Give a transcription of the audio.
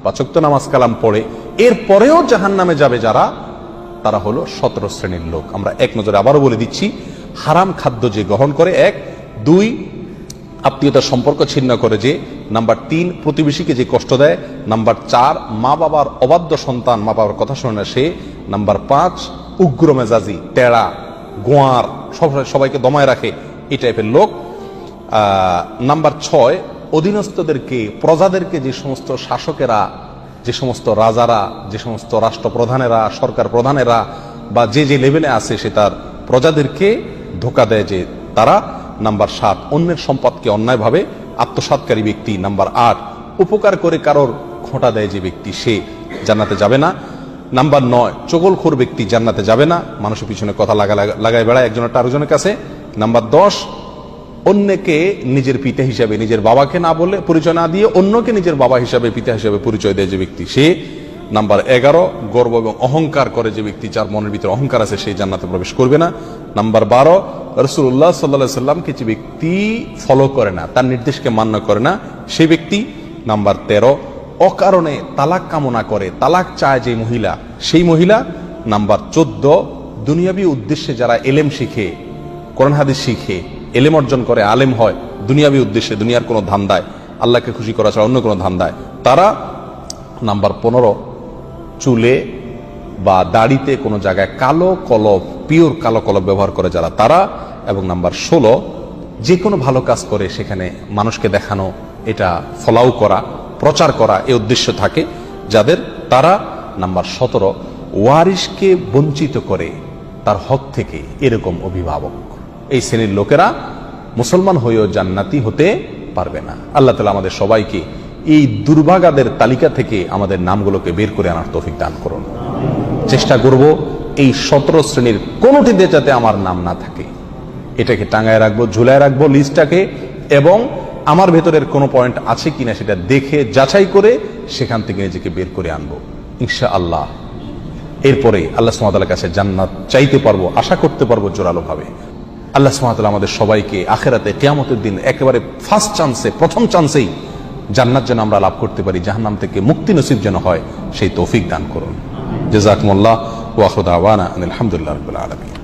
5 ওয়াক্ত নামাজ কালাম পড়ে, এরপরেও জাহান্নামে যাবে যারা, তারা হলো 17 শ্রেণীর লোক। আমরা এক নজরে আবারও বলে দিচ্ছি, হারাম খাদ্য যে গ্রহণ করে, 1, 2 আত্মীয়তার সম্পর্ক ছিন্ন করে যে, নাম্বার 3 প্রতিবেশীকে যে কষ্ট দেয়, নাম্বার 4 মা বাবার অবাধ্য সন্তান, মা বাবার কথা শোনে না সে, নাম্বার 5 উগ্র মেজাজি, টেরা, গোয়ার, সবাইকে দমায় রাখে, এই টাইপের লোক। নাম্বার 6 অধীনস্থদেরকে, প্রজাদেরকে, যে সমস্ত শাসকেরা, যে সমস্ত রাজারা, যে সমস্ত রাষ্ট্রপ্রধানেরা, সরকার প্রধানেরা বা যে যে লেভেলে আছে সে তার প্রজাদেরকে ধোঁকা দেয় যে তারা। নাম্বার 7 অন্যের সম্পদকে অন্যায়ভাবে আত্মসাৎকারী ব্যক্তি। নাম্বার 8 উপকার করে কারোর খোঁটা দেয় যে ব্যক্তি, সে জান্নাতে যাবে না। নাম্বার 9 চগলখোর ব্যক্তি জান্নাতে যাবে না, মানুষের পিছনে কথা লাগায় বেড়ায় একজনের আরেকজনের কাছে। নাম্বার 10 অন্যকে নিজের পিতা হিসাবে, নিজের বাবাকে না বলে, পরিচয় না দিয়ে অন্যকে নিজের বাবা হিসাবে, পিতা হিসাবে পরিচয় দেয় যে ব্যক্তি, সে। নাম্বার 11 গর্ব এবং অহংকার করে যে ব্যক্তি, যার মনের ভিতরে অহংকার আছে, সেই জান্নাতে প্রবেশ করবে না। নাম্বার 12 রাসূলুল্লাহ সাল্লাল্লাহু আলাইহি সাল্লামকে যে ব্যক্তি ফলো করে না, তার নির্দেশকে মান্য করে না, সেই ব্যক্তি। নাম্বার 13 অকারণে তালাক কামনা করে, তালাক চায় যে মহিলা, সেই মহিলা। নাম্বার 14 দুনিয়াবী উদ্দেশ্যে যারা এলেম শিখে, কোরআন হাদিস শিখে, এলেম অর্জন করে, আলেম হয় দুনিয়াবী উদ্দেশ্যে, দুনিয়ার কোনো ধান্দায়, আল্লাহকে খুশি করা ছাড়া অন্য কোনো ধান্দায়, তারা। নাম্বার 15 চুলে বা দাড়িতে কোনো জায়গায় কালো কলব, পিওর কালো কলব ব্যবহার করে যারা, তারা। এবং নাম্বার 16 যে কোনো ভালো কাজ করে সেখানে মানুষকে দেখানো, এটা ফলাও করা, প্রচার করা, এই উদ্দেশ্য থাকে যাদের, তারা। নাম্বার 17 ওয়ারিশকে বঞ্চিত করে তার হক থেকে, এরকম অভিভাবক। এই শ্রেণীর লোকেরা মুসলমান হয়েও জান্নাতি হতে পারবে না। আল্লাহ তাআলা আমাদের সবাইকে এই দুর্ভাগাদের তালিকা থেকে আমাদের নামগুলোকে বের করে আনার তৌফিক দান করুন। চেষ্টা করব এই 17 শ্রেণীর কোনোটিতে যাতে আমার নাম না থাকে, এটাকে টাঙায় রাখবো, ঝুলায় রাখবো লিস্টটাকে, এবং আমার ভেতরের কোনো পয়েন্ট আছে কিনা সেটা দেখে যাচাই করে সেখান থেকে নিজেকে বের করে আনবো ইনশাআল্লাহ। এরপরে আল্লাহ সুবহানাহু ওয়া তাআলার কাছে জান্নাত চাইতে পারবো, আশা করতে পারবো জোরালো ভাবে। আল্লাহ সুবহানাহু ওয়া তাআলা আমাদের সবাইকে আখিরাতে কিয়ামতের দিন একেবারে ফার্স্ট চান্সে, প্রথম চান্সেই জান্নাত যেন আমরা লাভ করতে পারি, জাহান্নাম থেকে মুক্তি নসিব যেন হয়, সেই তৌফিক দান করুন। জাযাকুমুল্লাহ ওয়া আখিরু দাওয়ানা আলহামদুলিল্লাহি রাব্বিল আলামিন।